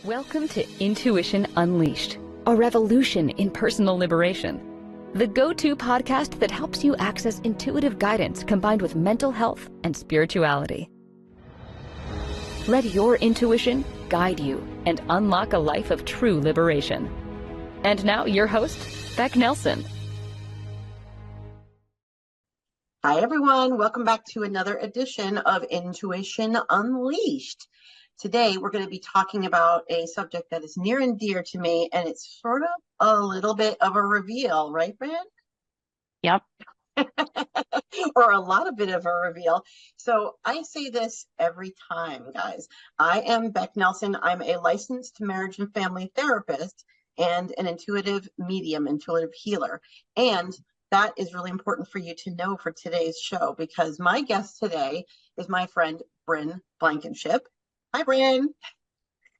Welcome to Intuition Unleashed, a revolution in personal liberation. The go-to podcast that helps you access intuitive guidance combined with mental health and spirituality. Let your intuition guide you and unlock a life of true liberation. And now your host, Becc Nelson. Hi, everyone. Welcome back to another edition of Intuition Unleashed. Today, we're going to be talking about a subject that is near and dear to me, and it's sort of a little bit of a reveal, right, Bryn? Yep. Or a lot of bit of a reveal. So I say this every time, guys. I am Becc Nelson. I'm a licensed marriage and family therapist and an intuitive medium, intuitive healer. And that is really important for you to know for today's show, because my guest today is my friend, Bryn Blankinship. Hi, Bryn.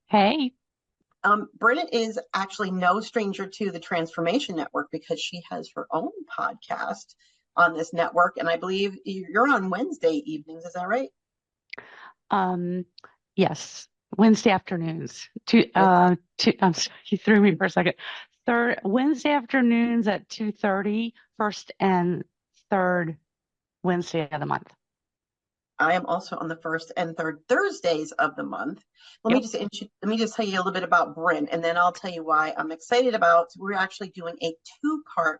Hey. Bryn is actually no stranger to the Transformation Network because she has her own podcast on this network. And I believe you're on Wednesday evenings. Is that right? Yes. Wednesday afternoons. I'm sorry, you threw me for a second. Wednesday afternoons at 2:30, first and third Wednesday of the month. I am also on the first and third Thursdays of the month. Let me just tell you a little bit about Bryn, and then I'll tell you why I'm excited about. We're actually doing a two-part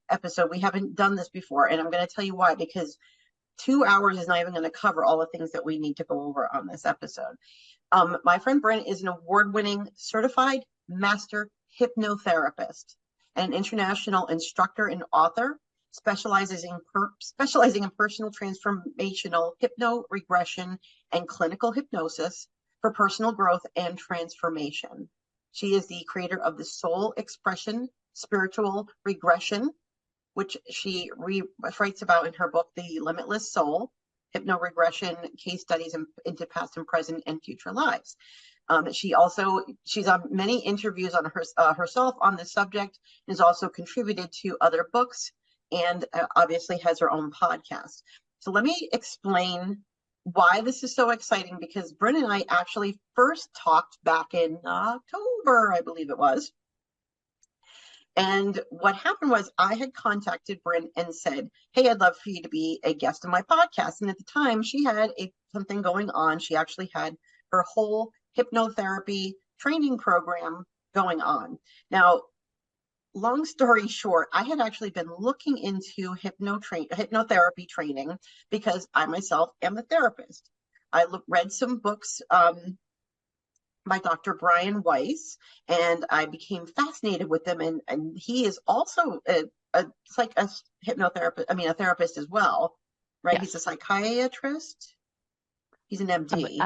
episode. We haven't done this before, and I'm going to tell you why, because 2 hours is not even going to cover all the things that we need to go over on this episode. My friend Bryn is an award-winning certified master hypnotherapist, an international instructor and author, specializing in personal transformational hypno-regression and clinical hypnosis for personal growth and transformation. She is the creator of the Soul Expression Spiritual Regression, which she writes about in her book, The Limitless Soul, Hypno-Regression Case Studies into Past and Present and Future Lives. She's on many interviews on herself on this subject, and has also contributed to other books, and obviously has her own podcast. So let me explain why this is so exciting, because Bryn and I actually first talked back in October, I believe it was. And what happened was I had contacted Bryn and said, hey, I'd love for you to be a guest on my podcast. And at the time she had something going on. She actually had her whole hypnotherapy training program going on. Now, long story short, I had actually been looking into hypnotherapy training because I myself am a therapist. I read some books by Dr. Brian Weiss, and I became fascinated with them. And he is also a hypnotherapist, a therapist as well, right? Yes. He's a psychiatrist. He's an MD.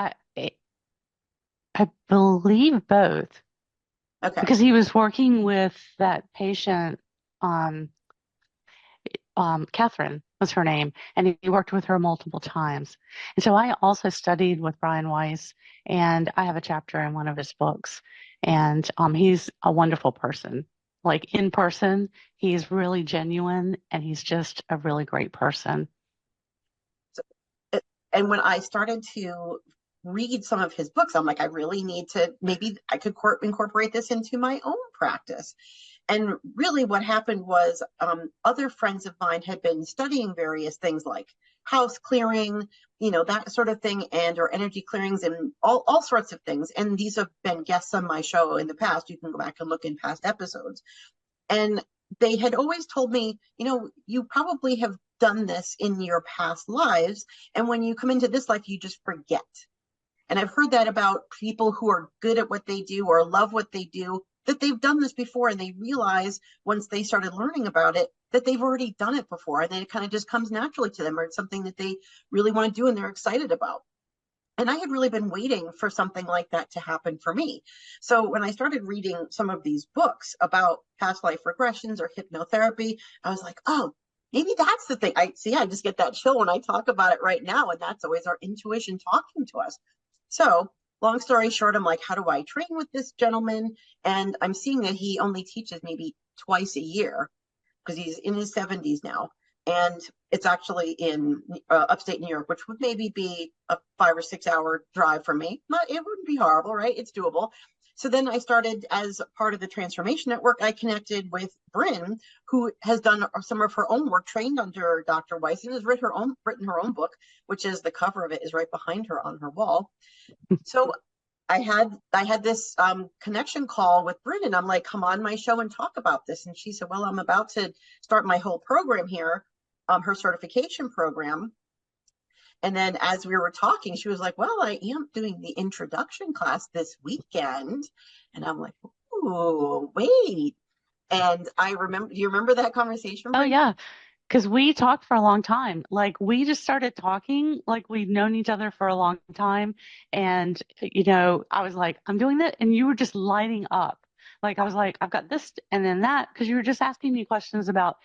I believe both. Okay. Because he was working with that patient, Catherine was her name, and he worked with her multiple times. And so I also studied with Brian Weiss, and I have a chapter in one of his books. And he's a wonderful person. Like in person, he's really genuine, and he's just a really great person. And when I started to read some of his books, I'm like, I really need to, maybe I could incorporate this into my own practice. And really what happened was other friends of mine had been studying various things like house clearing, that sort of thing, or energy clearings and all sorts of things. And these have been guests on my show in the past. You can go back and look in past episodes. And they had always told me, you probably have done this in your past lives. And when you come into this life, you just forget. And I've heard that about people who are good at what they do or love what they do, that they've done this before, and they realize once they started learning about it, that they've already done it before. And then it kind of just comes naturally to them, or it's something that they really want to do and they're excited about. And I had really been waiting for something like that to happen for me. So when I started reading some of these books about past life regressions or hypnotherapy, I was like, oh, maybe that's the thing. I just get that chill when I talk about it right now. And that's always our intuition talking to us. So long story short, I'm like, how do I train with this gentleman? And I'm seeing that he only teaches maybe twice a year because he's in his 70s now. And it's actually in upstate New York, which would maybe be a 5 or 6 hour drive for me. It wouldn't be horrible, right? It's doable. So then I started, as part of the Transformation Network, I connected with Bryn, who has done some of her own work, trained under Dr. Weiss, and has written her own book, which is the cover of it is right behind her on her wall. So I had this connection call with Bryn, and I'm like, come on my show and talk about this. And she said, well, I'm about to start my whole program here, her certification program. And then as we were talking, she was like, well, I am doing the introduction class this weekend. And I'm like, ooh, wait. And do you remember that conversation? Oh, yeah. Because we talked for a long time. Like we just started talking like we'd known each other for a long time. And, I was like, I'm doing that. And you were just lighting up. Like I was like, I've got this and then that, because you were just asking me questions about,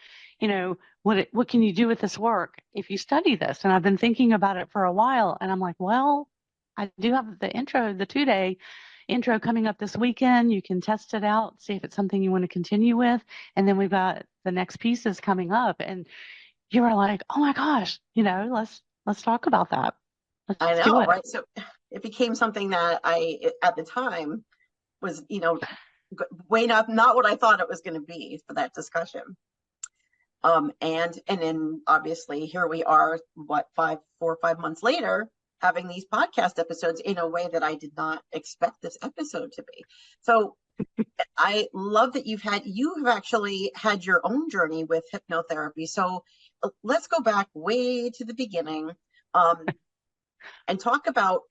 what can you do with this work if you study this? And I've been thinking about it for a while. And I'm like, well, I do have the 2-day intro coming up this weekend. You can test it out, see if it's something you want to continue with. And then we've got the next pieces coming up. And you were like, oh my gosh, let's talk about that. I Let's do know, it. right? So it became something that at the time, was, way not what I thought it was going to be for that discussion. And then obviously here we are, 4 or 5 months later, having these podcast episodes in a way that I did not expect this episode to be. So I love that you have actually had your own journey with hypnotherapy. So let's go back way to the beginning, and talk about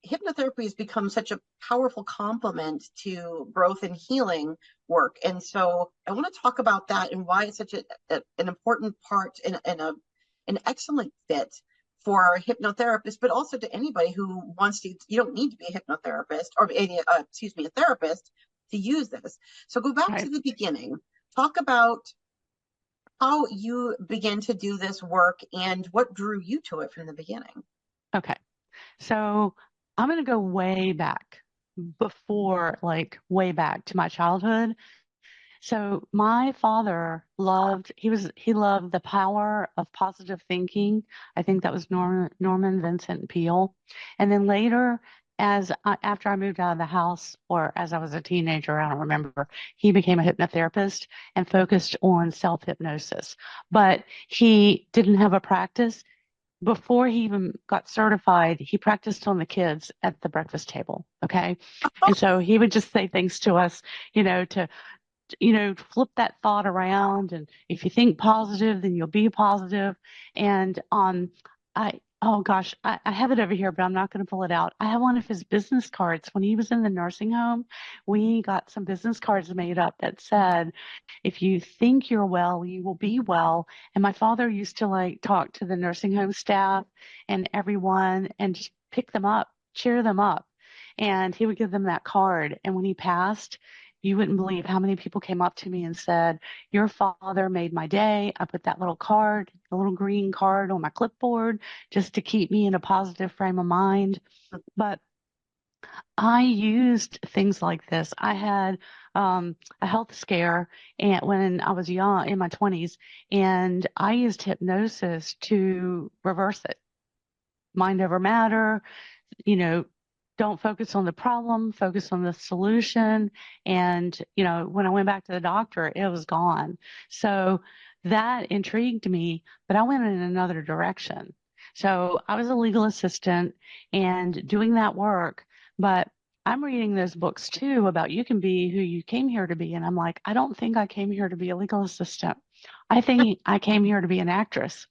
hypnotherapy has become such a powerful complement to growth and healing work. And so I want to talk about that and why it's such an important part and an excellent fit for hypnotherapists, but also to anybody who wants to. You don't need to be a hypnotherapist or a therapist to use this. So go back to the beginning. Talk about how you began to do this work and what drew you to it from the beginning. Okay. So I'm going to go way back way back to my childhood. So my father he loved the power of positive thinking. I think that was Norman Vincent Peale. And then later, after I moved out of the house, or as I was a teenager, I don't remember, he became a hypnotherapist and focused on self-hypnosis. But he didn't have a practice. Before he even got certified, he practiced on the kids at the breakfast table. Okay. And so he would just say things to us, to flip that thought around. And if you think positive, then you'll be positive. And oh gosh, I have it over here, but I'm not going to pull it out. I have one of his business cards. When he was in the nursing home, we got some business cards made up that said, if you think you're well, you will be well. And my father used to talk to the nursing home staff and everyone and just pick them up, cheer them up. And he would give them that card. And when he passed, you wouldn't believe how many people came up to me and said, your father made my day. I put that little card, a little green card on my clipboard just to keep me in a positive frame of mind. But I used things like this. I had a health scare when I was young, in my 20s, and I used hypnosis to reverse it. Mind over matter, don't focus on the problem, focus on the solution. And, when I went back to the doctor, it was gone. So that intrigued me, but I went in another direction. So I was a legal assistant and doing that work, but I'm reading those books too about you can be who you came here to be. And I'm like, I don't think I came here to be a legal assistant. I think I came here to be an actress.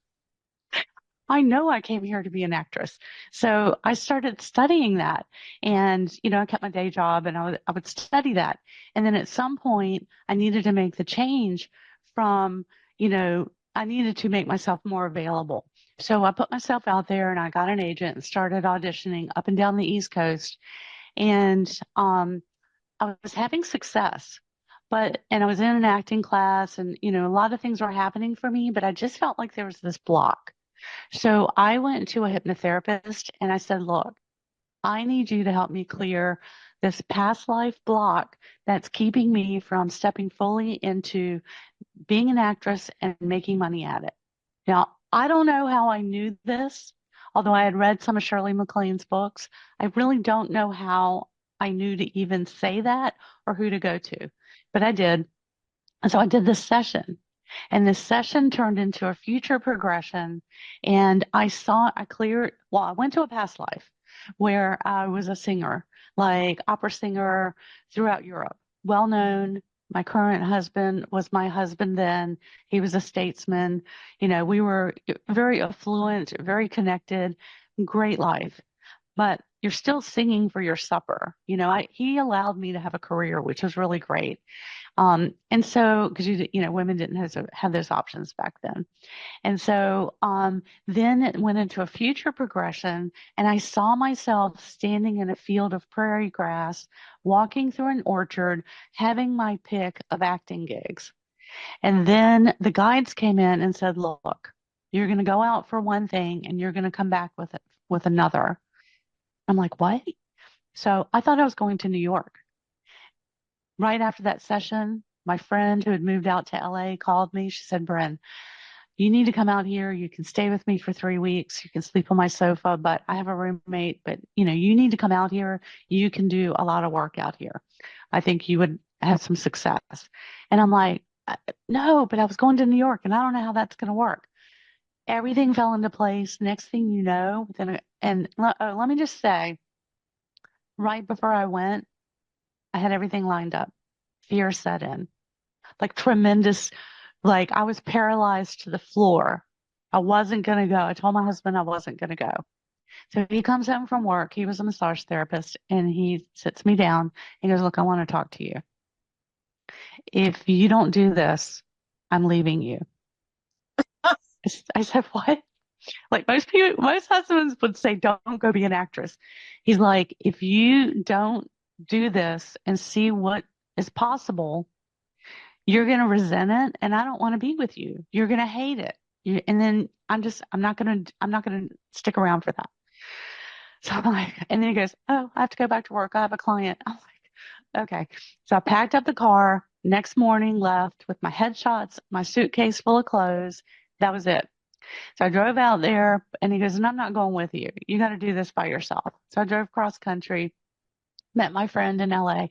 I know I came here to be an actress. So I started studying that. And, I kept my day job and I would study that. And then at some point, I needed to make the change from, I needed to make myself more available. So I put myself out there and I got an agent and started auditioning up and down the East Coast. And I was having success. And I was in an acting class and, a lot of things were happening for me, but I just felt like there was this block. So I went to a hypnotherapist and I said, look, I need you to help me clear this past life block that's keeping me from stepping fully into being an actress and making money at it. Now, I don't know how I knew this, although I had read some of Shirley MacLaine's books. I really don't know how I knew to even say that or who to go to. But I did. And so I did this session. And this session turned into a future progression. And I went to a past life where I was a singer, like opera singer throughout Europe, well known. My current husband was my husband then. He was a statesman. We were very affluent, very connected, great life. But you're still singing for your supper. He allowed me to have a career, which was really great. And so, because women didn't have those options back then. And so, then it went into a future progression, and I saw myself standing in a field of prairie grass, walking through an orchard, having my pick of acting gigs. And then the guides came in and said, "Look, you're going to go out for one thing, and you're going to come back with another." I'm like, "What?" So I thought I was going to New York. Right after that session, my friend who had moved out to LA called me. She said, "Bryn, you need to come out here. You can stay with me for 3 weeks. You can sleep on my sofa, but I have a roommate. But you need to come out here. You can do a lot of work out here. I think you would have some success." And I'm like, No, but I was going to New York and I don't know how that's going to work." Everything fell into place. Next thing you know, let me just say, right before I went, I had everything lined up. Fear set in, like tremendous, like I was paralyzed to the floor. I wasn't going to go. I told my husband I wasn't going to go. So he comes home from work. He was a massage therapist, and he sits me down. He goes, "Look, I want to talk to you. If you don't do this, I'm leaving you." I said, "What?" Like most husbands would say, "Don't go be an actress." He's like, "If you don't do this and see what is possible, you're going to resent it, and I don't want to be with you. You're going to hate it. And then I'm not going to stick around for that." So I'm like, and then he goes, "Oh, I have to go back to work. I have a client." I'm like, "Okay." So I packed up the car next morning, left with my headshots, my suitcase full of clothes. That was it. So I drove out there, and he goes, "And I'm not going with you. You got to do this by yourself." So I drove cross country, met my friend in LA.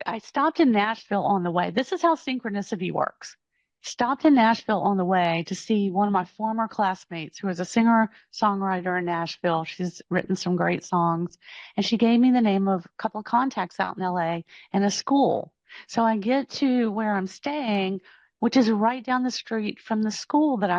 I stopped in Nashville on the way. This is how synchronicity works. Stopped in Nashville on the way to see one of my former classmates who is a singer-songwriter in Nashville. She's written some great songs. And she gave me the name of a couple of contacts out in LA and a school. So I get to where I'm staying, which is right down the street from the school that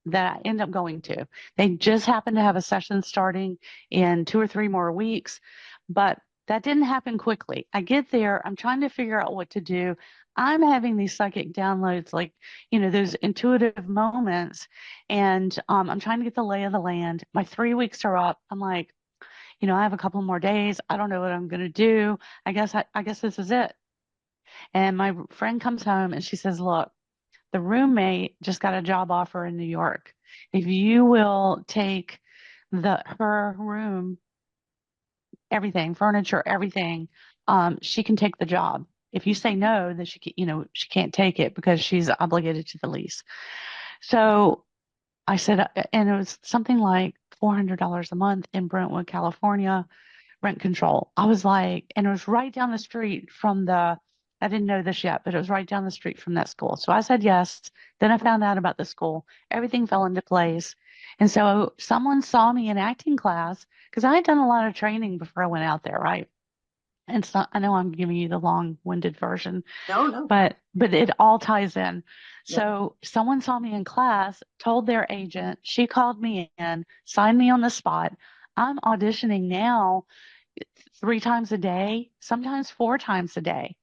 that I end up going to. They just happen to have a session starting in 2 or 3 more weeks, but that didn't happen quickly. I get there, I'm trying to figure out what to do. I'm having these psychic downloads, like, those intuitive moments, and I'm trying to get the lay of the land. My 3 weeks are up. I'm like, I have a couple more days. I don't know what I'm going to do. I guess this is it. And my friend comes home and she says, "Look, the roommate just got a job offer in New York. If you will take her room, everything, furniture, everything, she can take the job. If you say no, then she can't take it because she's obligated to the lease." So I said, and it was something like $400 a month in Brentwood, California, rent control. I was like, and it was right down the street from I didn't know this yet, but it was right down the street from that school. So I said yes. Then I found out about the school. Everything fell into place. And so someone saw me in acting class because I had done a lot of training before I went out there, right? And so I know I'm giving you the long-winded version, No, no. but it all ties in. Yeah. So someone saw me in class, told their agent, she called me in, signed me on the spot. I'm auditioning now 3 times a day, sometimes 4 times a day,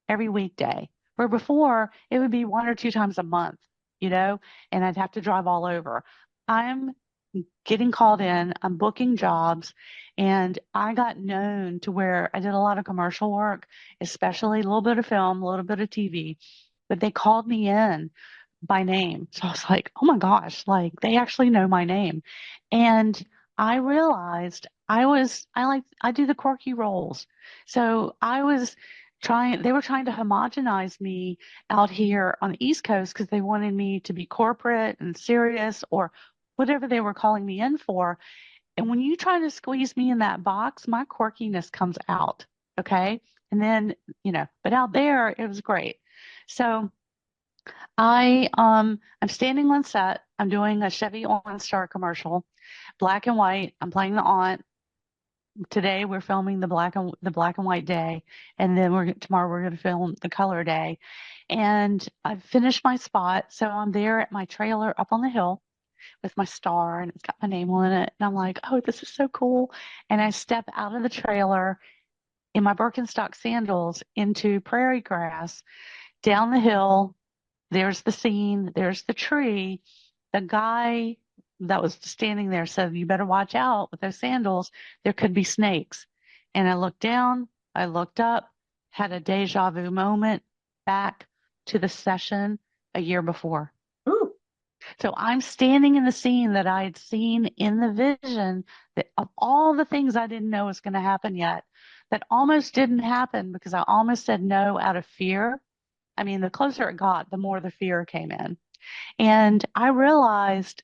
every weekday. Where before it would be 1 or 2 times a month, and I'd have to drive all over. I'm getting called in, I'm booking jobs, and I got known to where I did a lot of commercial work, especially a little bit of film, a little bit of TV, but they called me in by name. So I was like, "Oh my gosh, like they actually know my name." And I realized I do the quirky roles. So they were trying to homogenize me out here on the East Coast because they wanted me to be corporate and serious or whatever they were calling me in for. And when you try to squeeze me in that box, my quirkiness comes out. Okay. And then, but out there, it was great. So I'm standing on set. I'm doing a Chevy OnStar commercial, black and white. I'm playing the aunt. Today we're filming the black and white day, and then tomorrow we're going to film the color day. And I've finished my spot, so I'm there at my trailer up on the hill with my star, and it's got my name on it. And I'm like, oh, this is so cool. And I step out of the trailer in my Birkenstock sandals into prairie grass down the hill. There's the scene, there's the tree. The guy that was standing there said, you better watch out with those sandals. There could be snakes. And I looked down, I looked up, had a deja vu moment back to the session a year before. Ooh. So I'm standing in the scene that I had seen in the vision, that of all the things I didn't know was going to happen yet, that almost didn't happen because I almost said no out of fear. I mean, the closer it got, the more the fear came in. And I realized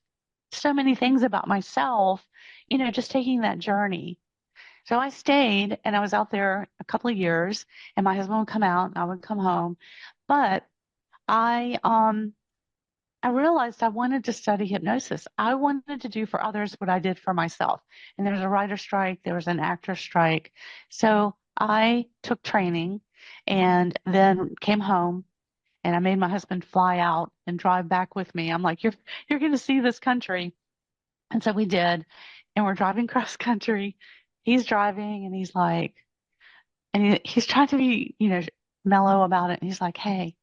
so many things about myself, just taking that journey. So I stayed and I was out there a couple of years, and my husband would come out and I would come home. But I realized I wanted to study hypnosis. I wanted to do for others what I did for myself. And there was a writer strike, there was an actor strike. So I took training and then came home, and I made my husband fly out and drive back with me. I'm like, you're going to see this country. And so we did. And we're driving cross country. He's driving and he's like, he's trying to be, mellow about it. And he's like, hey,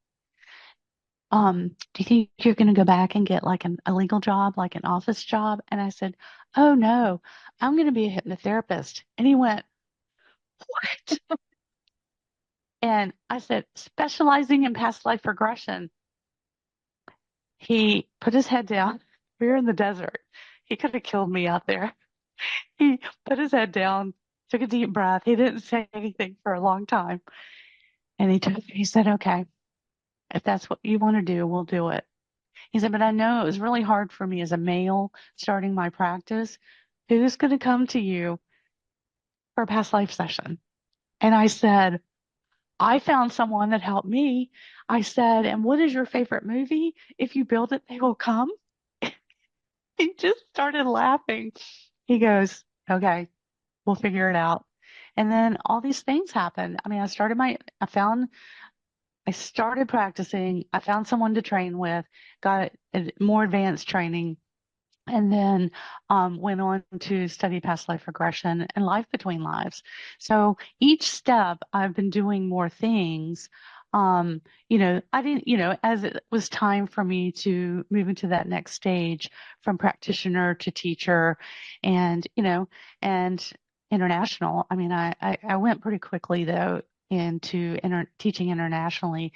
do you think you're going to go back and get like a legal job, like an office job? And I said, oh no, I'm going to be a hypnotherapist. And he went, what? And I said, specializing in past life regression. He put his head down. We were in the desert. He could have killed me out there. He put his head down, took a deep breath. He didn't say anything for a long time. And he said, okay, if that's what you want to do, we'll do it. He said, but I know it was really hard for me as a male starting my practice. Who's going to come to you for a past life session? And I said, I found someone that helped me. I said, and what is your favorite movie? If you build it, they will come. He just started laughing. He goes, okay, we'll figure it out. And then all these things happened. I mean, I started practicing. I found someone to train with, got more advanced training, and then went on to study past life regression and life between lives. So each step, I've been doing more things. I didn't, as it was time for me to move into that next stage from practitioner to teacher and, and international. I mean, I went pretty quickly though into teaching internationally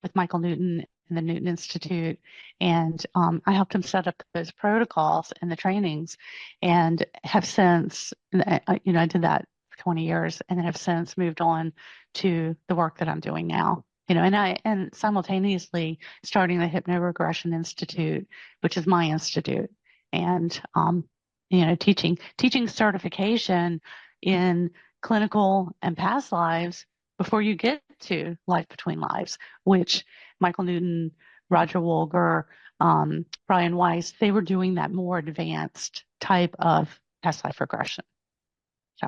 with Michael Newton and the Newton Institute. And I helped him set up those protocols and the trainings, and have since, I did that for 20 years, and then have since moved on to the work that I'm doing now. And simultaneously starting the Hypnoregression Institute, which is my institute, and teaching certification in clinical and past lives before you get to life between lives, which Michael Newton, Roger Wolger, Brian Weiss, they were doing that more advanced type of past life regression. So,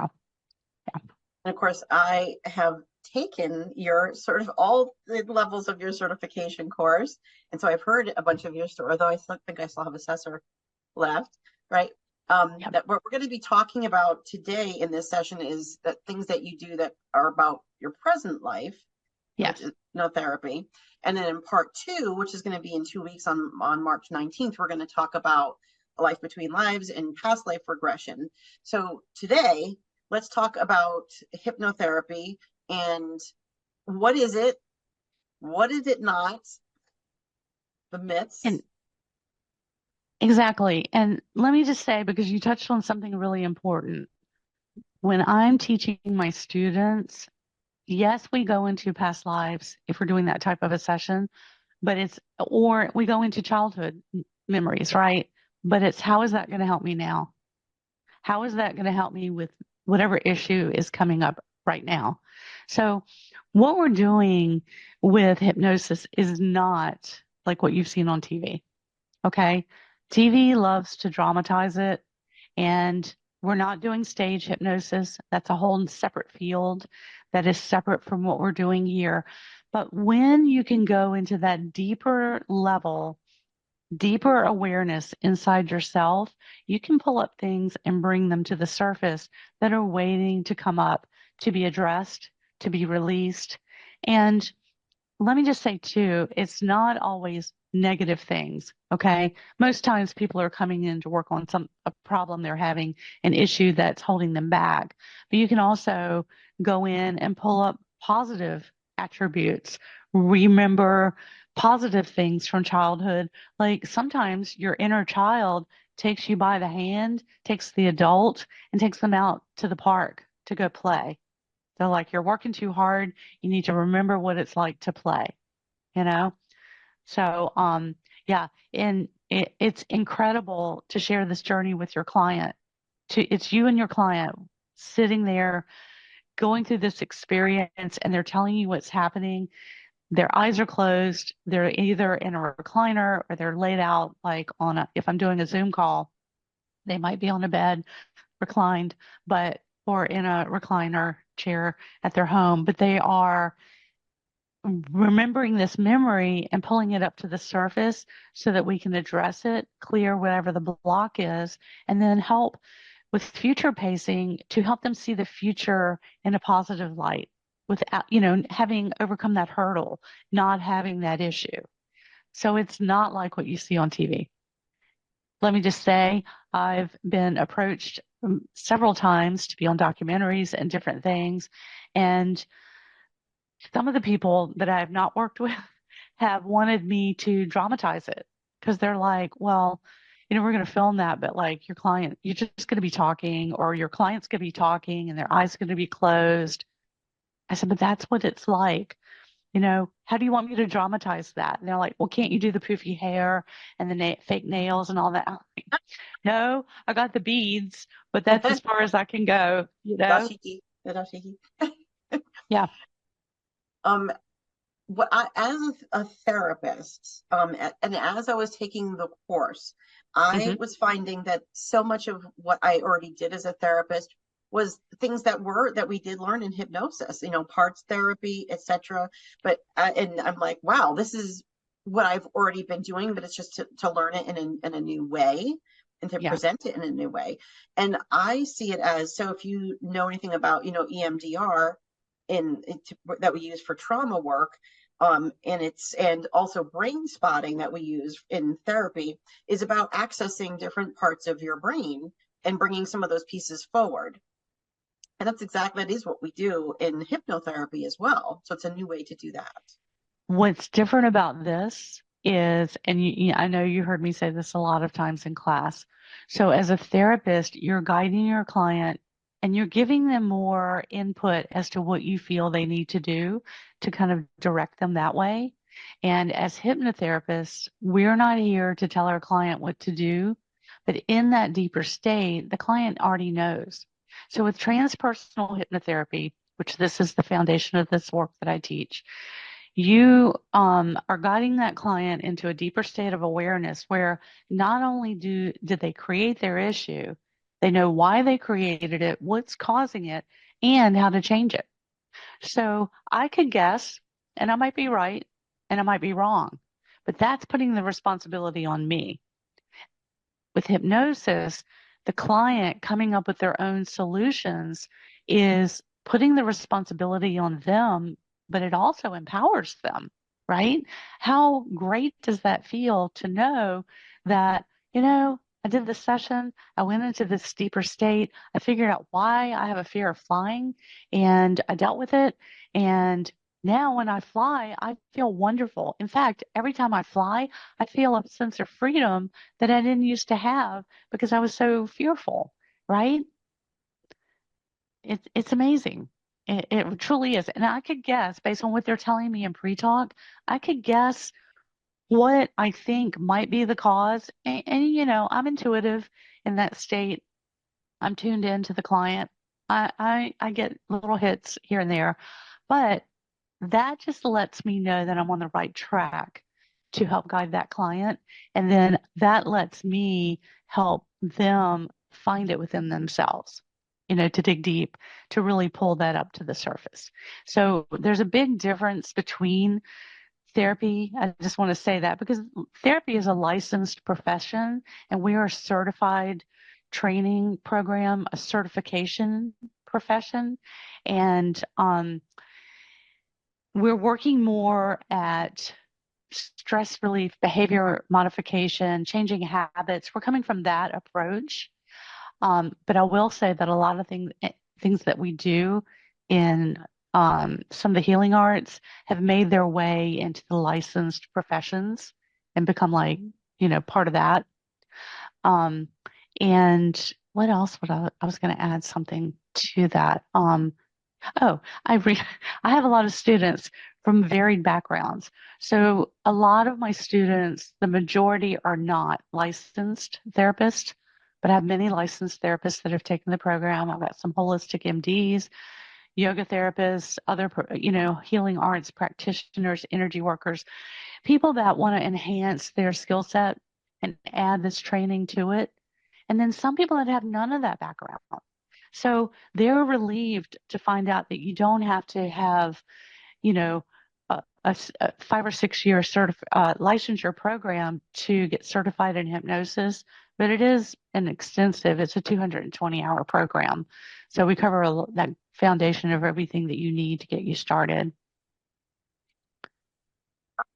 yeah. And of course, I have taken your sort of all the levels of your certification course. And so I've heard a bunch of your story, although I think I still have assessor left, right? Yep. That what we're going to be talking about today in this session is that things that you do that are about your present life, Yes. which is hypnotherapy. And then in part 2, which is going to be in 2 weeks on March 19th, we're going to talk about life between lives and past life regression. So today, let's talk about hypnotherapy and what is it? What is it not? The myths. Exactly. And let me just say, because you touched on something really important. When I'm teaching my students, yes, we go into past lives if we're doing that type of a session, or we go into childhood memories, right? But it's how is that going to help me now? How is that going to help me with whatever issue is coming up right now? So what we're doing with hypnosis is not like what you've seen on TV. Okay. TV loves to dramatize it, and we're not doing stage hypnosis. That's a whole separate field that is separate from what we're doing here. But when you can go into that deeper level, deeper awareness inside yourself, you can pull up things and bring them to the surface that are waiting to come up, to be addressed, to be released. And let me just say too, it's not always negative things. Okay. Most times people are coming in to work on a problem they're having, an issue that's holding them back. But you can also go in and pull up positive attributes. Remember positive things from childhood. Like sometimes your inner child takes you by the hand, takes the adult, and takes them out to the park to go play. They're like, you're working too hard. You need to remember what it's like to play, you know? So, yeah, and it's incredible to share this journey with your client. It's you and your client sitting there going through this experience, and they're telling you what's happening. Their eyes are closed. They're either in a recliner or they're laid out like if I'm doing a Zoom call, they might be on a bed reclined, or in a recliner chair at their home, but they are remembering this memory and pulling it up to the surface so that we can address it, clear whatever the block is, and then help with future pacing to help them see the future in a positive light without, having overcome that hurdle, not having that issue. So it's not like what you see on TV. Let me just say, I've been approached several times to be on documentaries and different things. And some of the people that I have not worked with have wanted me to dramatize it because they're like, well, we're going to film that, but like you're just going to be talking, or your client's going to be talking and their eyes going to be closed. I said, but that's what it's like. How do you want me to dramatize that? And they're like, well, can't you do the poofy hair and the fake nails and all that? I'm like, no, I got the beads, but that's as far as I can go, Dashiki. The dashiki. Yeah. As a therapist, and as I was taking the course, I was finding that so much of what I already did as a therapist was things that we did learn in hypnosis, parts therapy, etc. But and I'm like, wow, this is what I've already been doing, but it's just to learn it in a new way and to present it in a new way. And I see it as, so if you know anything about EMDR that we use for trauma work, and also brain spotting that we use in therapy, is about accessing different parts of your brain and bringing some of those pieces forward. And that is what we do in hypnotherapy as well. So it's a new way to do that. What's different about this is, and I know you heard me say this a lot of times in class. So as a therapist, you're guiding your client and you're giving them more input as to what you feel they need to do to kind of direct them that way. And as hypnotherapists, we're not here to tell our client what to do, but in that deeper state, the client already knows. So with transpersonal hypnotherapy, which this is the foundation of this work that I teach, you are guiding that client into a deeper state of awareness where not only did they create their issue, they know why they created it, what's causing it, and how to change it. So I could guess, and I might be right, and I might be wrong, but that's putting the responsibility on me. With hypnosis, the client coming up with their own solutions is putting the responsibility on them, but it also empowers them, right? How great does that feel to know that, I did this session, I went into this deeper state, I figured out why I have a fear of flying, and I dealt with it. And now when I fly, I feel wonderful. In fact, every time I fly, I feel a sense of freedom that I didn't used to have because I was so fearful, right? It's amazing. It truly is. And I could guess, based on what they're telling me in pre-talk, I could guess what I think might be the cause. And I'm intuitive in that state. I'm tuned in to the client. I get little hits here and there, but that just lets me know that I'm on the right track to help guide that client. And then that lets me help them find it within themselves, to dig deep, to really pull that up to the surface. So there's a big difference between therapy. I just want to say that because therapy is a licensed profession and we are a certified training program, a certification profession. And we're working more at stress relief, behavior modification, changing habits. We're coming from that approach. But I will say that a lot of things that we do in some of the healing arts have made their way into the licensed professions and become like, part of that. And what else would I was going to add something to that. Oh, I have a lot of students from varied backgrounds. So a lot of my students, the majority are not licensed therapists, but I have many licensed therapists that have taken the program. I've got some holistic MDs, yoga therapists, other, healing arts practitioners, energy workers, people that want to enhance their skill set and add this training to it. And then some people that have none of that background. So they're relieved to find out that you don't have to have, a 5 or 6 year licensure program to get certified in hypnosis, but it is it's a 220-hour program. So we cover that foundation of everything that you need to get you started.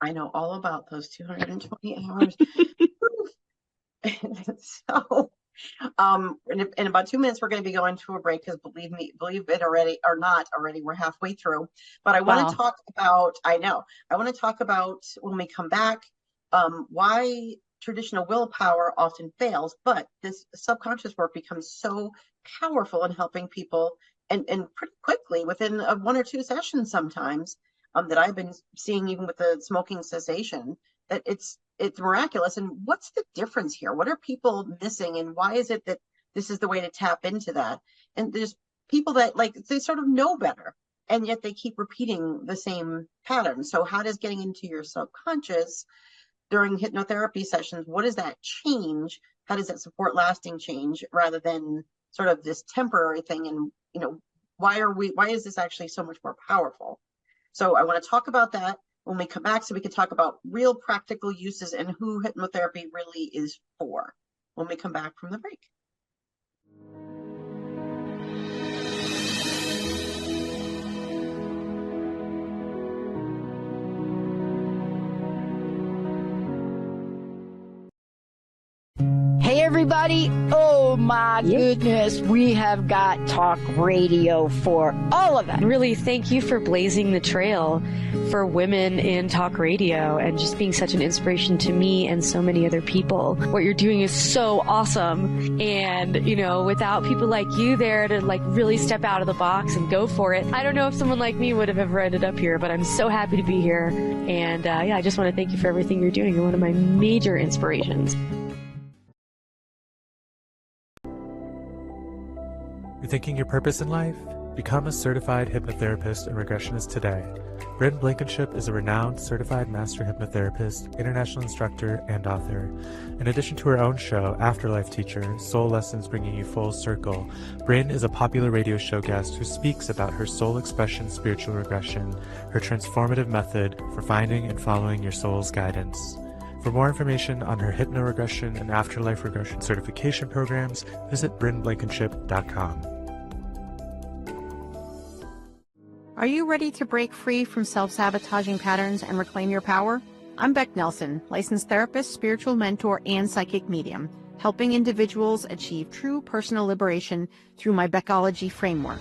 I know all about those 220 hours. So, in about 2 minutes, we're going to be going to a break because believe it already or not already, we're halfway through. But I want to talk about, I want to talk about when we come back, why traditional willpower often fails, but this subconscious work becomes so powerful in helping people and pretty quickly within 1 or 2 sessions sometimes, that I've been seeing even with the smoking cessation, that it's miraculous. And what's the difference here? What are people missing? And why is it that this is the way to tap into that? And there's people that they sort of know better, and yet they keep repeating the same pattern. So how does getting into your subconscious during hypnotherapy sessions, what does that change? How does that support lasting change rather than sort of this temporary thing? And, why is this actually so much more powerful? So I want to talk about that when we come back so we can talk about real practical uses and who hypnotherapy really is for when we come back from the break. Hey everybody, oh my goodness, we have got talk radio for all of us. Really, thank you for blazing the trail for women in talk radio and just being such an inspiration to me and so many other people. What you're doing is so awesome. And, without people like you there to really step out of the box and go for it, I don't know if someone like me would have ever ended up here, but I'm so happy to be here. And I just want to thank you for everything you're doing. You're one of my major inspirations. Rethinking your purpose in life? Become a certified hypnotherapist and regressionist today. Bryn Blankinship is a renowned certified master hypnotherapist, international instructor, and author. In addition to her own show, Afterlife Teacher, Soul Lessons Bringing You Full Circle, Bryn is a popular radio show guest who speaks about her soul expression spiritual regression, her transformative method for finding and following your soul's guidance. For more information on her hypnoregression and afterlife regression certification programs, visit brynblankinship.com. Are you ready to break free from self-sabotaging patterns and reclaim your power? I'm Becc Nelson, licensed therapist, spiritual mentor, and psychic medium, helping individuals achieve true personal liberation through my Beccology framework.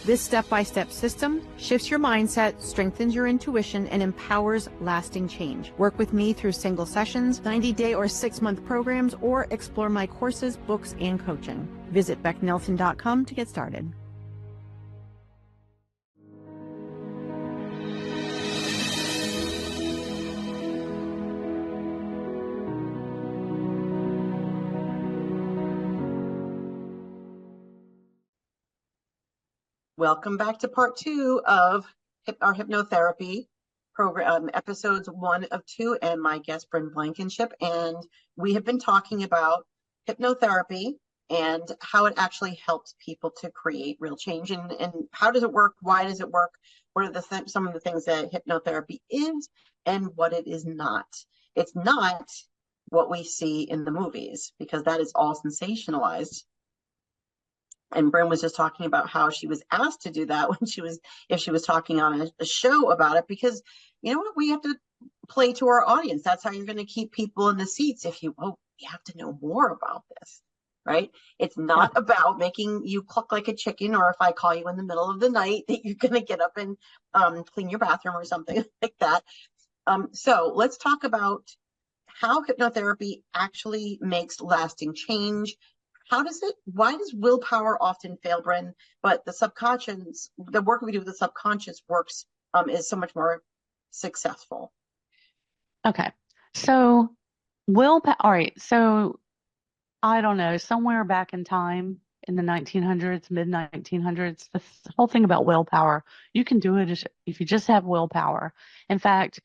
This step-by-step system shifts your mindset, strengthens your intuition, and empowers lasting change. Work with me through single sessions, 90-day or 6-month programs, or explore my courses, books, and coaching. Visit becknelson.com to get started. Welcome back to part 2 of our hypnotherapy program, episodes 1 of 2, and my guest, Bryn Blankinship. And we have been talking about hypnotherapy and how it actually helps people to create real change. And how does it work? Why does it work? What are some of the things that hypnotherapy is and what it is not? It's not what we see in the movies, because that is all sensationalized. And Bryn was just talking about how she was asked to do that when if she was talking on a show about it, because you know what, we have to play to our audience. That's how you're going to keep people in the seats. If you have to know more about this, right? It's not about making you cluck like a chicken, or if I call you in the middle of the night that you're going to get up and clean your bathroom or something like that. So let's talk about how hypnotherapy actually makes lasting change. Why does willpower often fail, Bryn? But the work we do with the subconscious works is so much more successful. Okay. So willpower, all right. So I don't know, somewhere back in time in the 1900s, mid 1900s, this whole thing about willpower, you can do it if you just have willpower. In fact,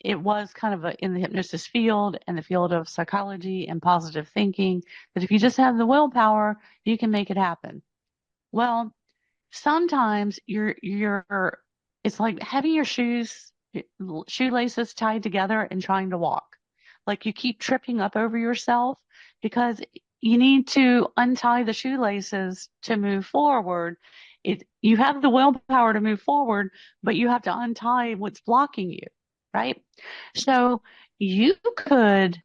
it was kind of in the hypnosis field and the field of psychology and positive thinking that if you just have the willpower, you can make it happen. Well, sometimes it's like having your shoelaces tied together and trying to walk. Like you keep tripping up over yourself because you need to untie the shoelaces to move forward. You have the willpower to move forward, but you have to untie what's blocking you, right? So you can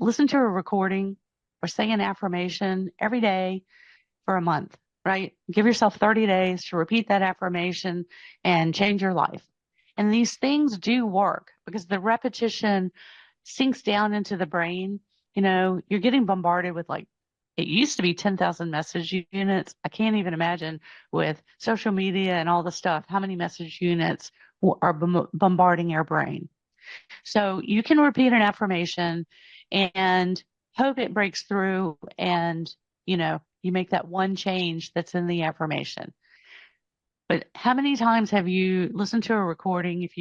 listen to a recording or say an affirmation every day for a month, right? Give yourself 30 days to repeat that affirmation and change your life. And these things do work because the repetition sinks down into the brain. You know, you're getting bombarded with it used to be 10,000 message units. I can't even imagine with social media and all the stuff, how many message units are bombarding your brain. So you can repeat an affirmation and hope it breaks through and, you make that one change that's in the affirmation. But how many times have you listened to a recording? If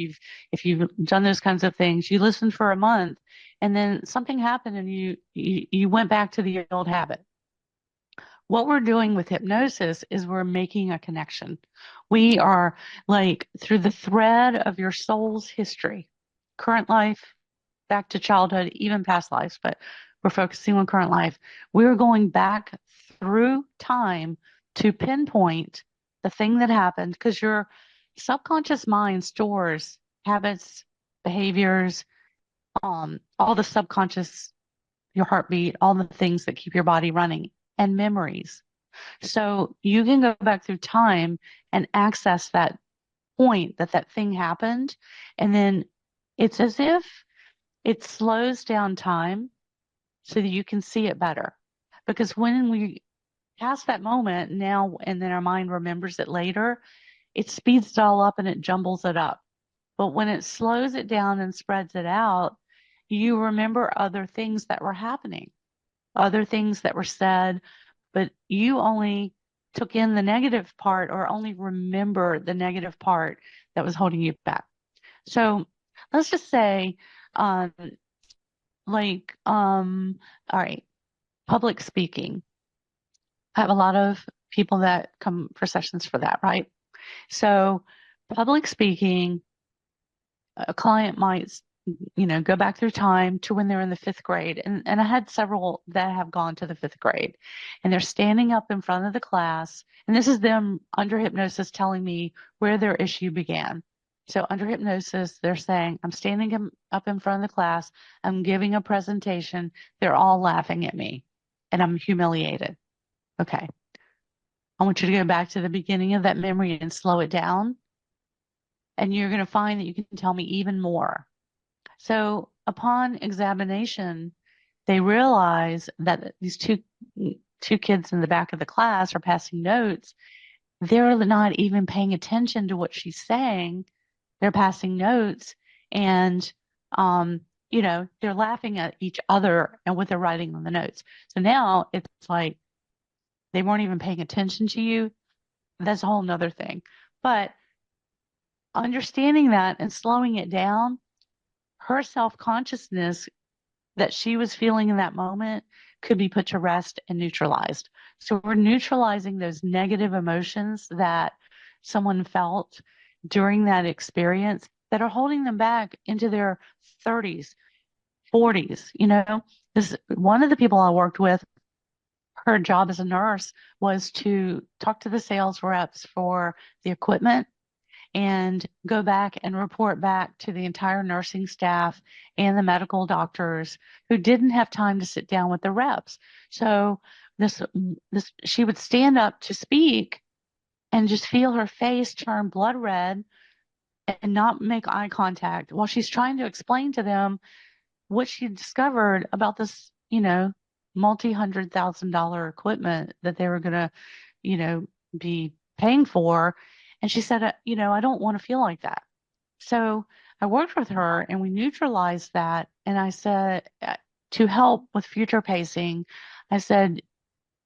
you've done those kinds of things, you listened for a month and then something happened and you went back to the old habit. What we're doing with hypnosis is we're making a connection. We are through the thread of your soul's history, current life, back to childhood, even past lives, but we're focusing on current life. We're going back through time to pinpoint the thing that happened, because your subconscious mind stores habits, behaviors, all the subconscious, your heartbeat, all the things that keep your body running, and memories. So you can go back through time and access that point that thing happened. And then it's as if it slows down time so that you can see it better. Because when we pass that moment now and then our mind remembers it later, it speeds it all up and it jumbles it up. But when it slows it down and spreads it out, you remember other things that were happening, other things that were said, but you only took in the negative part or only remember the negative part that was holding you back. So let's just say, all right, public speaking. I have a lot of people that come for sessions for that, right? So public speaking, a client might, go back through time to when they're in the 5th grade. And I had several that have gone to the 5th grade, and they're standing up in front of the class. And this is them under hypnosis telling me where their issue began. So under hypnosis, they're saying, I'm standing up in front of the class. I'm giving a presentation. They're all laughing at me and I'm humiliated. Okay. I want you to go back to the beginning of that memory and slow it down. And you're going to find that you can tell me even more. So upon examination, they realize that these two kids in the back of the class are passing notes. They're not even paying attention to what she's saying. They're passing notes and, they're laughing at each other and what they're writing on the notes. So now it's like they weren't even paying attention to you. that's a whole nother thing. But understanding that and slowing it down, her self-consciousness that she was feeling in that moment could be put to rest and neutralized. So we're neutralizing those negative emotions that someone felt during that experience that are holding them back into their 30s, 40s. This one of the people I worked with, her job as a nurse was to talk to the sales reps for the equipment and go back and report back to the entire nursing staff and the medical doctors who didn't have time to sit down with the reps. So this she would stand up to speak and just feel her face turn blood red and not make eye contact while she's trying to explain to them what she discovered about this, multi-$100,000 equipment that they were going to, be paying for. And she said, I don't want to feel like that. So I worked with her and we neutralized that. And I said, to help with future pacing, I said,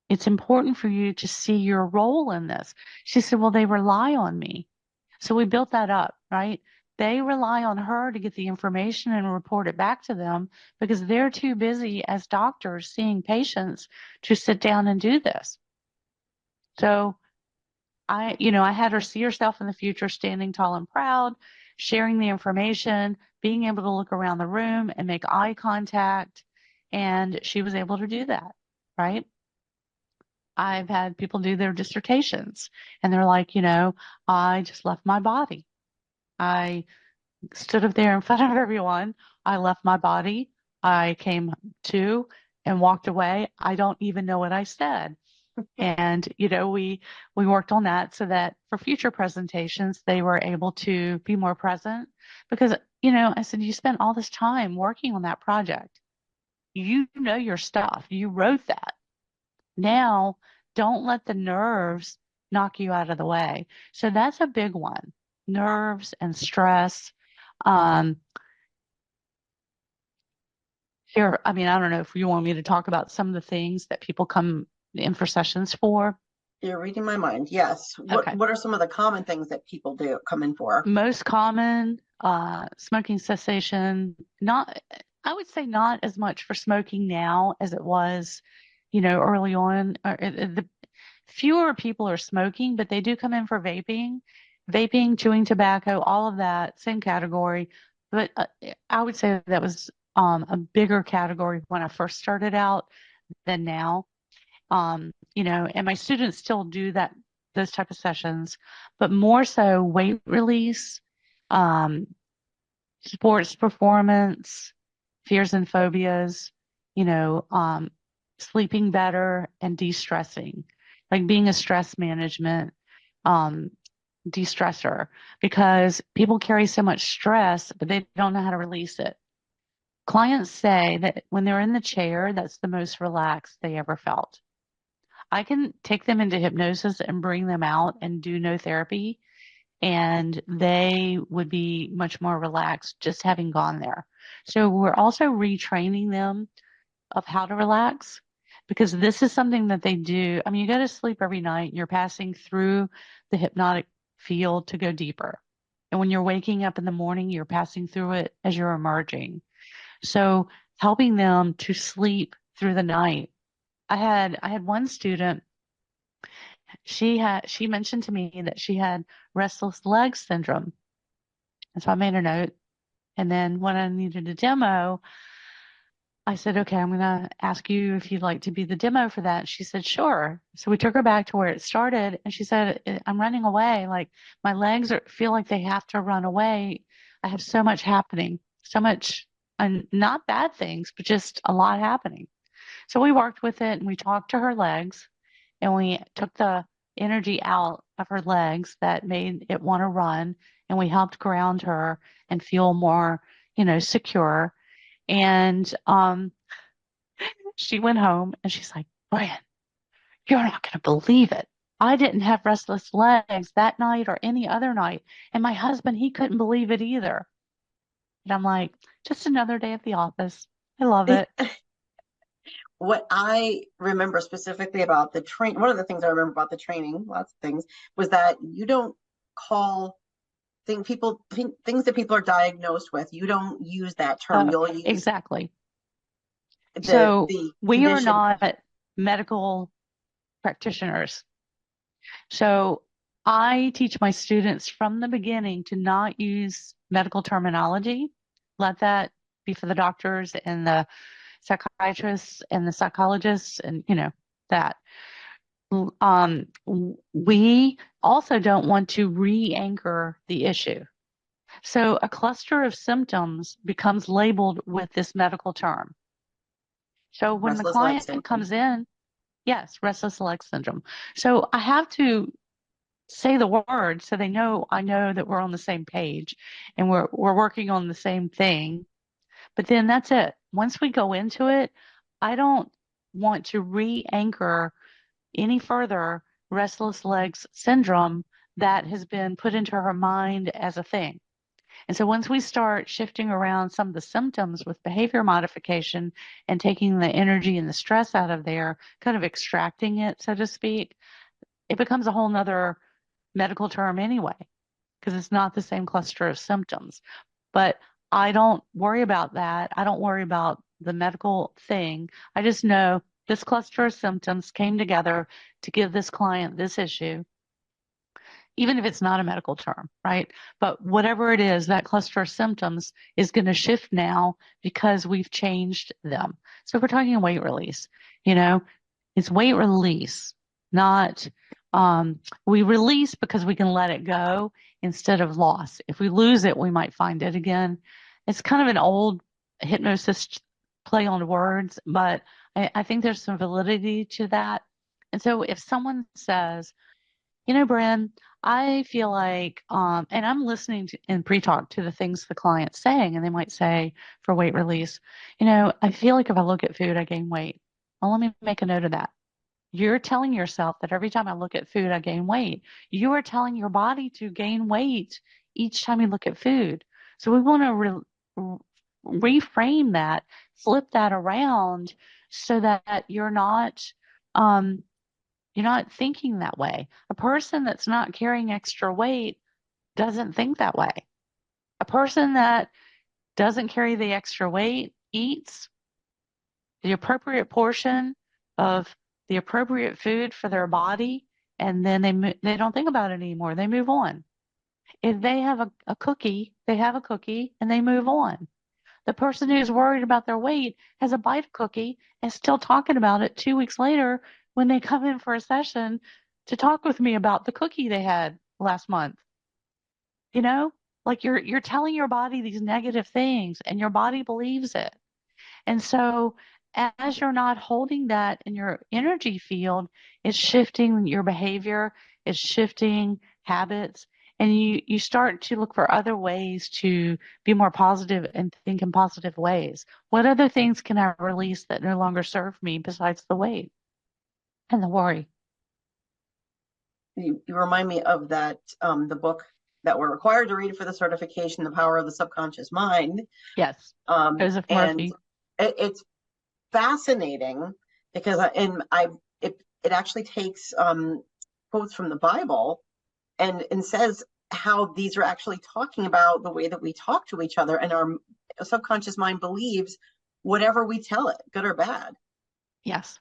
it's important for you to see your role in this. She said, well, they rely on me. So we built that up, right? They rely on her to get the information and report it back to them because they're too busy as doctors seeing patients to sit down and do this. So I had her see herself in the future standing tall and proud, sharing the information, being able to look around the room and make eye contact. And she was able to do that, right? I've had people do their dissertations and they're like, I just left my body. I stood up there in front of everyone. I left my body. I came to and walked away. I don't even know what I said. And, we worked on that so that for future presentations, they were able to be more present because, I said, you spent all this time working on that project. You know your stuff. You wrote that. Now, don't let the nerves knock you out of the way. So that's a big one. Nerves and stress. Here, I don't know if you want me to talk about some of the things that people come in for sessions for. You're reading my mind. Yes. What are some of the common things that people come in for? Most common, smoking cessation. I would say not as much for smoking now as it was, early on. The fewer people are smoking, but they do come in for vaping, chewing tobacco, all of that, same category. But I would say that was a bigger category when I first started out than now. And my students still do those type of sessions, but more so weight release, sports performance, fears and phobias, sleeping better and de-stressing, like being a stress management, de-stressor, because people carry so much stress, but they don't know how to release it. Clients say that when they're in the chair, that's the most relaxed they ever felt. I can take them into hypnosis and bring them out and do no therapy, and they would be much more relaxed just having gone there. So we're also retraining them of how to relax because this is something that they do. You go to sleep every night, you're passing through the hypnotic field to go deeper. And when you're waking up in the morning, you're passing through it as you're emerging. So helping them to sleep through the night. I had one student, she mentioned to me that she had restless leg syndrome. And so I made a note. And then when I needed a demo, I said, okay, I'm going to ask you if you'd like to be the demo for that. She said, sure. So we took her back to where it started. And she said, I'm running away. Like my legs feel like they have to run away. I have so much happening, so much, and not bad things, but just a lot happening. So we worked with it and we talked to her legs and we took the energy out of her legs that made it want to run. And we helped ground her and feel more, secure. And she went home and she's like, Bryn, you're not going to believe it. I didn't have restless legs that night or any other night. And my husband, he couldn't believe it either. And I'm like, just another day at the office. I love it. what I remember specifically about the train, one of the things I remember about the training, lots of things, was that you don't call things that people are diagnosed with. You don't use that term. You'll use Exactly. the So we are condition. not medical practitioners. So I teach my students from the beginning to not use medical terminology. Let that be for the doctors and the psychiatrists and the psychologists and, that. We also don't want to re-anchor the issue. So a cluster of symptoms becomes labeled with this medical term. So when the Restless leg client syndrome. comes in, yes, restless leg syndrome. So I have to say the word so I know that we're on the same page and we're working on the same thing. But then that's it. Once we go into it, I don't want to re-anchor any further restless legs syndrome that has been put into her mind as a thing. And so once we start shifting around some of the symptoms with behavior modification and taking the energy and the stress out of there, kind of extracting it, so to speak, it becomes a whole nother medical term anyway, because it's not the same cluster of symptoms. But I don't worry about that. I don't worry about the medical thing. I just know this cluster of symptoms came together to give this client this issue, even if it's not a medical term, right? But whatever it is, that cluster of symptoms is going to shift now because we've changed them. So if we're talking weight release, it's weight release, not we release because we can let it go instead of loss. If we lose it, we might find it again. It's kind of an old hypnosis play on words, but I think there's some validity to that. And so if someone says, Bryn, I feel like, and I'm listening to in pre-talk to the things the client's saying, and they might say for weight release, I feel like if I look at food, I gain weight. Well, let me make a note of that. You're telling yourself that every time I look at food, I gain weight. You are telling your body to gain weight each time you look at food. So we want to reframe that, flip that around so that you're not thinking that way. A person that's not carrying extra weight doesn't think that way. A person that doesn't carry the extra weight eats the appropriate portion of the appropriate food for their body, and then they don't think about it anymore. They move on. If they have a cookie, they have a cookie and they move on. The person who's worried about their weight has a bite of cookie and still talking about it 2 weeks later when they come in for a session to talk with me about the cookie they had last month. Like you're telling your body these negative things and your body believes it. And so as you're not holding that in your energy field, it's shifting your behavior, it's shifting habits, and you start to look for other ways to be more positive and think in positive ways. What other things can I release that no longer serve me besides the weight and the worry? You remind me of that, the book that we're required to read for the certification, The Power of the Subconscious Mind. Yes. Joseph Murphy. It's fascinating because it actually takes quotes from the Bible and says how these are actually talking about the way that we talk to each other, and our subconscious mind believes whatever we tell it, good or bad. Yes.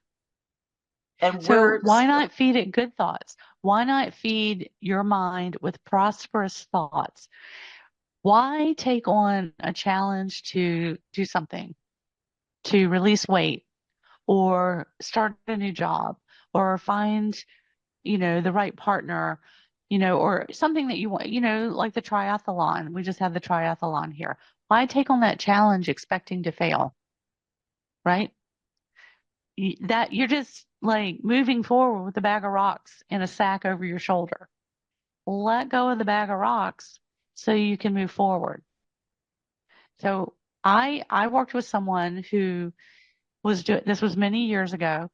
And so why not feed it good thoughts? Why not feed your mind with prosperous thoughts? Why take on a challenge to do something, to release weight or start a new job or find, the right partner, or something that you want, like the triathlon. We just had the triathlon here. Why take on that challenge expecting to fail? Right? That you're just like moving forward with a bag of rocks and a sack over your shoulder. Let go of the bag of rocks so you can move forward. So I worked with someone who was doing this was many years ago,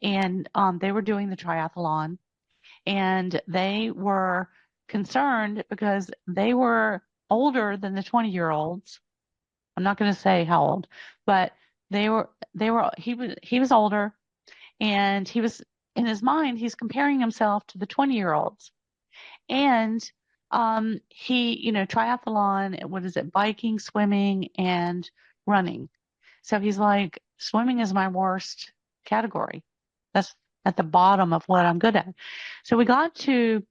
and they were doing the triathlon, and they were concerned because they were older than the 20-year-olds. I'm not going to say how old, but he was older, and he was, in his mind, he's comparing himself to the 20-year-olds. And he, triathlon, what is it, biking, swimming, and running. So he's like, swimming is my worst category. That's at the bottom of what I'm good at. So we got into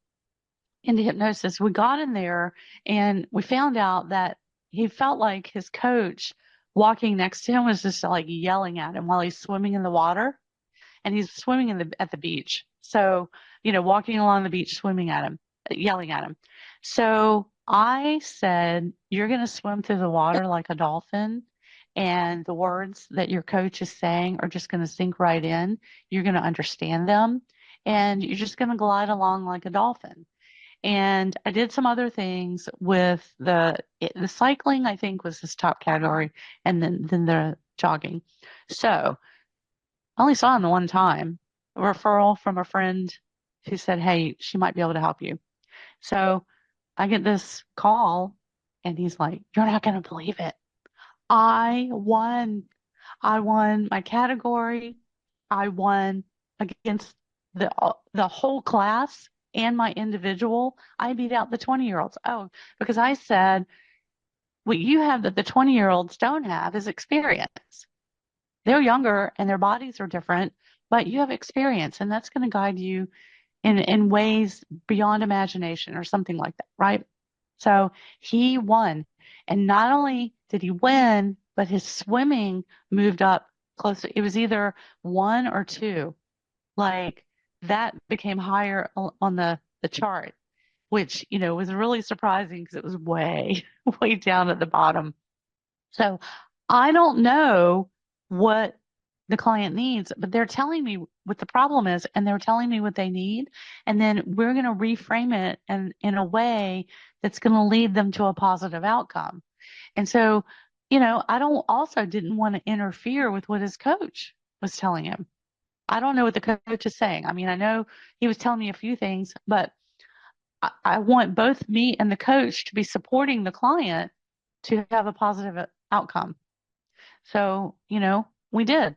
hypnosis. We got in there and we found out that he felt like his coach walking next to him was just like yelling at him while he's swimming in the water, and he's swimming at the beach. So, walking along the beach, swimming at him, yelling at him. So I said, you're going to swim through the water like a dolphin, and the words that your coach is saying are just going to sink right in. You're going to understand them, and you're just going to glide along like a dolphin. And I did some other things with the cycling, I think, was his top category, and then the jogging. So I only saw him the one time, a referral from a friend who said, hey, she might be able to help you. So I get this call, and he's like, you're not going to believe it. I won. I won my category. I won against the whole class and my individual. I beat out the 20-year-olds. Oh, because I said, what you have that the 20-year-olds don't have is experience. They're younger and their bodies are different, but you have experience, and that's going to guide you in ways beyond imagination or something like that, right? So he won. And not only did he win, but his swimming moved up closer. It was either 1 or 2. Like, that became higher on the chart, which, was really surprising because it was way, way down at the bottom. So I don't know what the client needs, but they're telling me what the problem is, and they're telling me what they need. And then we're going to reframe it in a way that's going to lead them to a positive outcome. And so, didn't want to interfere with what his coach was telling him. I don't know what the coach is saying. I mean, I know he was telling me a few things, but I want both me and the coach to be supporting the client to have a positive outcome. So, we did.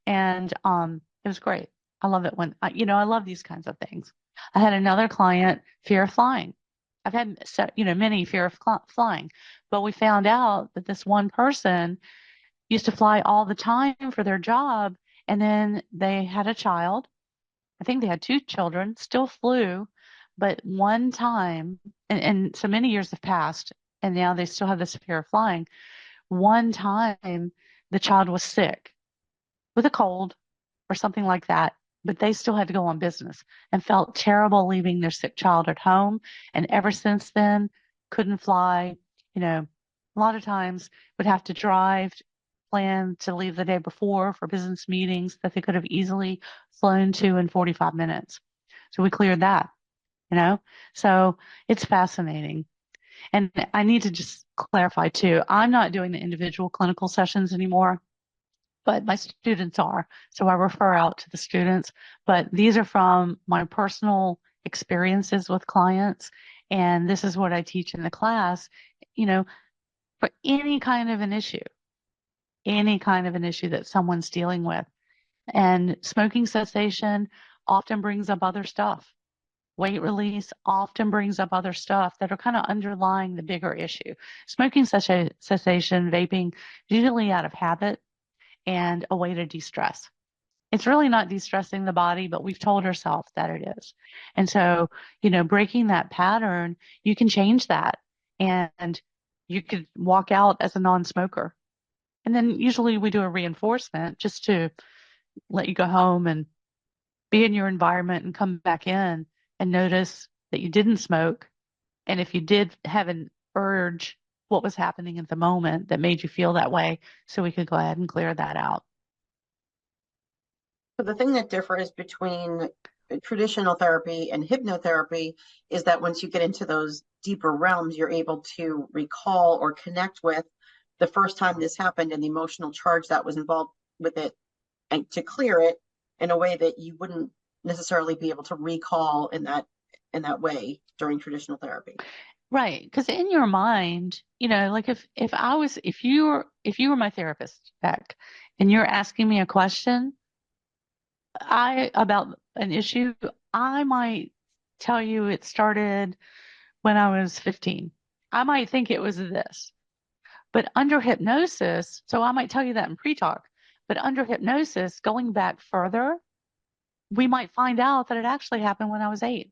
And it was great. I love it when I love these kinds of things. I had another client, fear of flying. I've had many fear of flying, but we found out that this one person used to fly all the time for their job, and then they had a child. I think they had 2 children, still flew, but one time, and so many years have passed, and now they still have this fear of flying. One time, the child was sick with a cold or something like that, but they still had to go on business and felt terrible leaving their sick child at home. And ever since then, couldn't fly. A lot of times would have to drive, plan to leave the day before for business meetings that they could have easily flown to in 45 minutes. So we cleared that, So it's fascinating. And I need to just clarify too, I'm not doing the individual clinical sessions anymore, but my students are. So I refer out to the students, but these are from my personal experiences with clients. And this is what I teach in the class, for any kind of an issue that someone's dealing with. And smoking cessation often brings up other stuff. Weight release often brings up other stuff that are kind of underlying the bigger issue. Smoking cessation, vaping, usually out of habit and a way to de-stress. It's really not de-stressing the body, but we've told ourselves that it is. And so, breaking that pattern, you can change that, and you could walk out as a non-smoker. And then usually we do a reinforcement just to let you go home and be in your environment and come back in and notice that you didn't smoke. And if you did have an urge, what was happening at the moment that made you feel that way, so we could go ahead and clear that out. So the thing that differs between traditional therapy and hypnotherapy is that once you get into those deeper realms, you're able to recall or connect with the first time this happened and the emotional charge that was involved with it, and to clear it in a way that you wouldn't necessarily be able to recall in that way during traditional therapy. Right. Because in your mind, like if you were my therapist, Beck, and you're asking me a question, about an issue, I might tell you it started when I was 15. I might think it was this. But under hypnosis, so I might tell you that in pre-talk, but under hypnosis, going back further, we might find out that it actually happened when I was 8.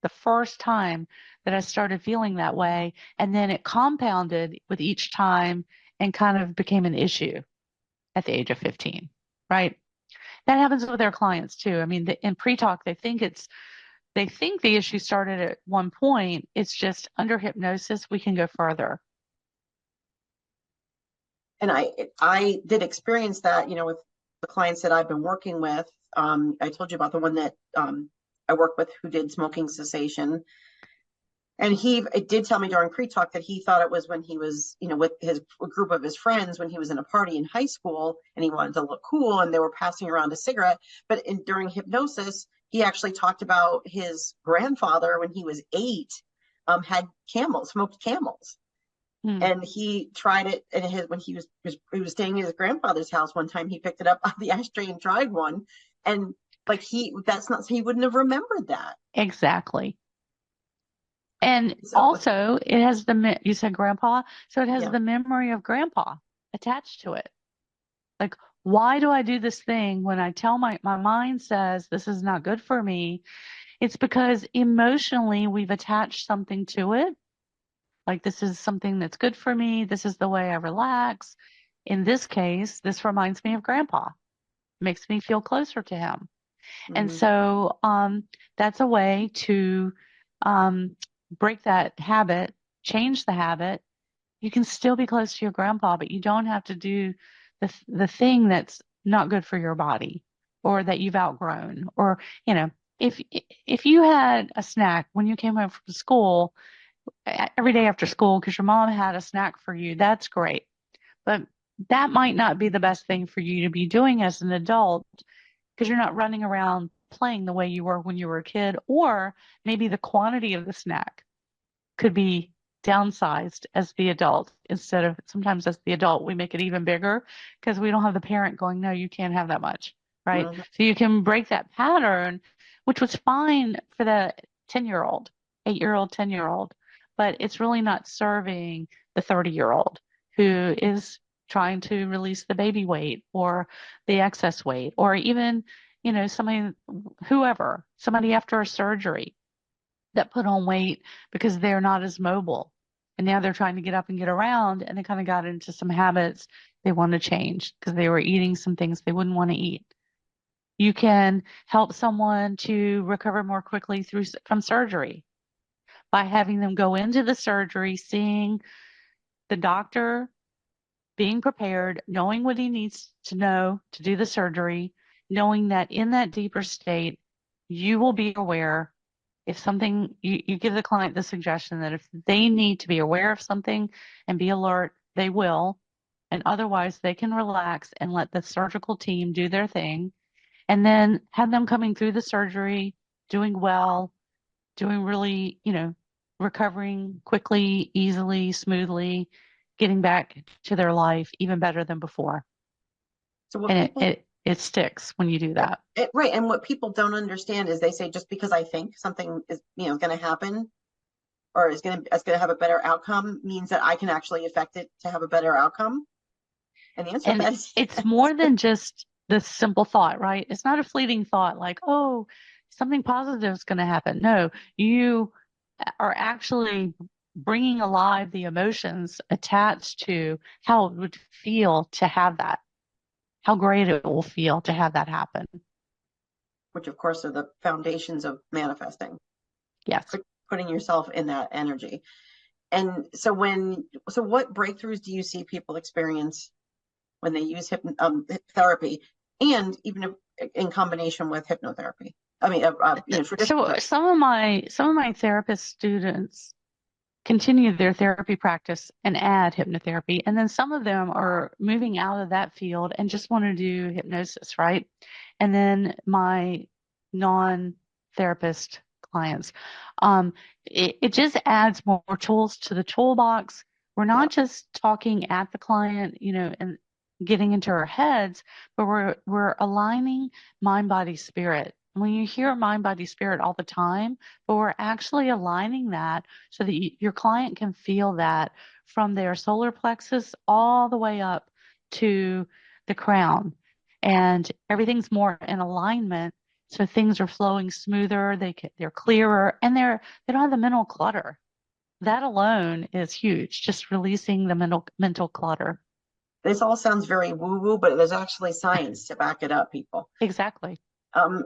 The first time that I started feeling that way, and then it compounded with each time and kind of became an issue at the age of 15, right? That happens with our clients too. I mean, in pre-talk, they think the issue started at one point. It's just under hypnosis, we can go further. And I did experience that, with the clients that I've been working with. I told you about the one that I worked with who did smoking cessation. And it did tell me during pre-talk that he thought it was when he was, with his group of his friends when he was in a party in high school and he wanted to look cool and they were passing around a cigarette. But during hypnosis, he actually talked about his grandfather when he was 8, had smoked camels. And he tried it when he was staying at his grandfather's house. One time he picked it up out of the ashtray and tried one. And he wouldn't have remembered that. Exactly. And also it has you said grandpa, so it has the memory of grandpa attached to it. Like, why do I do this thing when I tell my mind says this is not good for me? It's because emotionally we've attached something to it. Like, this is something that's good for me. This is the way I relax. In this case, this reminds me of grandpa. Makes me feel closer to him. Mm-hmm. And so that's a way to break that habit, change the habit. You can still be close to your grandpa, but you don't have to do the thing that's not good for your body or that you've outgrown. Or, if you had a snack when you came home from school every day after school because your mom had a snack for you, that's great. But that might not be the best thing for you to be doing as an adult because you're not running around playing the way you were when you were a kid, or maybe the quantity of the snack could be downsized as the adult. Instead of sometimes as the adult, we make it even bigger because we don't have the parent going, no, you can't have that much, right? Mm-hmm. So you can break that pattern, which was fine for the 10-year-old, 8-year-old, 10-year-old, but it's really not serving the 30-year-old who is trying to release the baby weight or the excess weight, or even, somebody after a surgery that put on weight because they're not as mobile. And now they're trying to get up and get around, and they kind of got into some habits they want to change because they were eating some things they wouldn't want to eat. You can help someone to recover more quickly from surgery by having them go into the surgery, seeing the doctor, being prepared, knowing what he needs to know to do the surgery, knowing that in that deeper state, you will be aware. If something, you give the client the suggestion that if they need to be aware of something and be alert, they will. And otherwise, they can relax and let the surgical team do their thing. And then have them coming through the surgery, doing well, doing really, recovering quickly, easily, smoothly, getting back to their life even better than before. So it sticks when you do that. Right. And what people don't understand is they say, just because I think something is, going to happen or is going to have a better outcome means that I can actually affect it to have a better outcome. And the answer is it's more than just the simple thought, right? It's not a fleeting thought like, oh, something positive is going to happen. No, you are actually bringing alive the emotions attached to how it would feel to have that. How great it will feel to have that happen. Which, of course, are the foundations of manifesting. Yes. Putting yourself in that energy. And so what breakthroughs do you see people experience when they use therapy, and even in combination with hypnotherapy? I mean, so some of my therapist students continue their therapy practice and add hypnotherapy. And then some of them are moving out of that field and just want to do hypnosis, right? And then my non-therapist clients. It just adds more tools to the toolbox. We're not just talking at the client, and getting into our heads, but we're aligning mind, body, spirit. When you hear mind, body, spirit all the time, but we're actually aligning that so that your client can feel that from their solar plexus all the way up to the crown, and everything's more in alignment. So things are flowing smoother, they're clearer, and they don't have the mental clutter. That alone is huge, just releasing the mental clutter. This all sounds very woo-woo, but there's actually science to back it up, people. Exactly.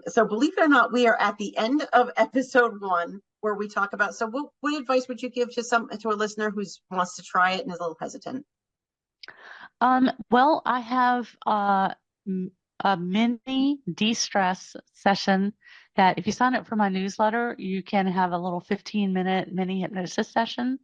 So believe it or not, we are at the end of episode 1, where we talk about, so what advice would you give to a listener who wants to try it and is a little hesitant? Well, I have a mini de-stress session that if you sign up for my newsletter, you can have a little 15-minute mini hypnosis session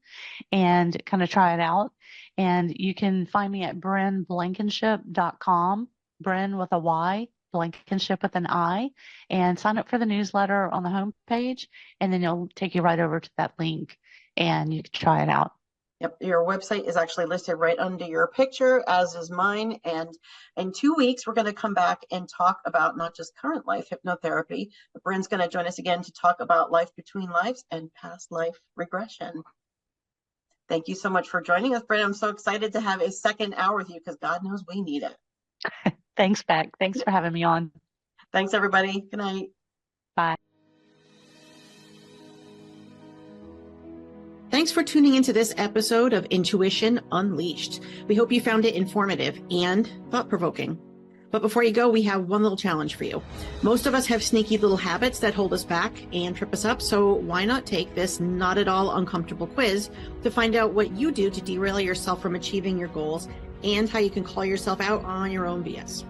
and kind of try it out. And you can find me at brynblankinship.com, Bryn with a Y, Blankinship with an I, and sign up for the newsletter on the homepage, and then it'll take you right over to that link and you can try it out. Yep, your website is actually listed right under your picture, as is mine. And in 2 weeks, we're going to come back and talk about not just current life hypnotherapy, but Bryn's going to join us again to talk about life between lives and past life regression. Thank you so much for joining us, Bryn. I'm so excited to have a second hour with you because God knows we need it. Thanks, Becc. Thanks for having me on. Thanks, everybody. Good night. Bye. Thanks for tuning into this episode of Intuition Unleashed. We hope you found it informative and thought-provoking. But before you go, we have one little challenge for you. Most of us have sneaky little habits that hold us back and trip us up, so why not take this not at all uncomfortable quiz to find out what you do to derail yourself from achieving your goals and how you can call yourself out on your own BS.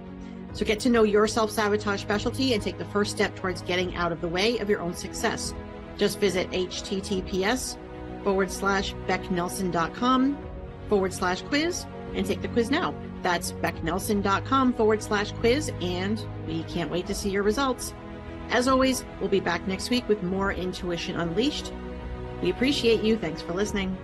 So get to know your self-sabotage specialty and take the first step towards getting out of the way of your own success. Just visit https://becknelson.com/quiz and take the quiz now. That's becknelson.com/quiz, and we can't wait to see your results. As always, we'll be back next week with more Intuition Unleashed. We appreciate you. Thanks for listening.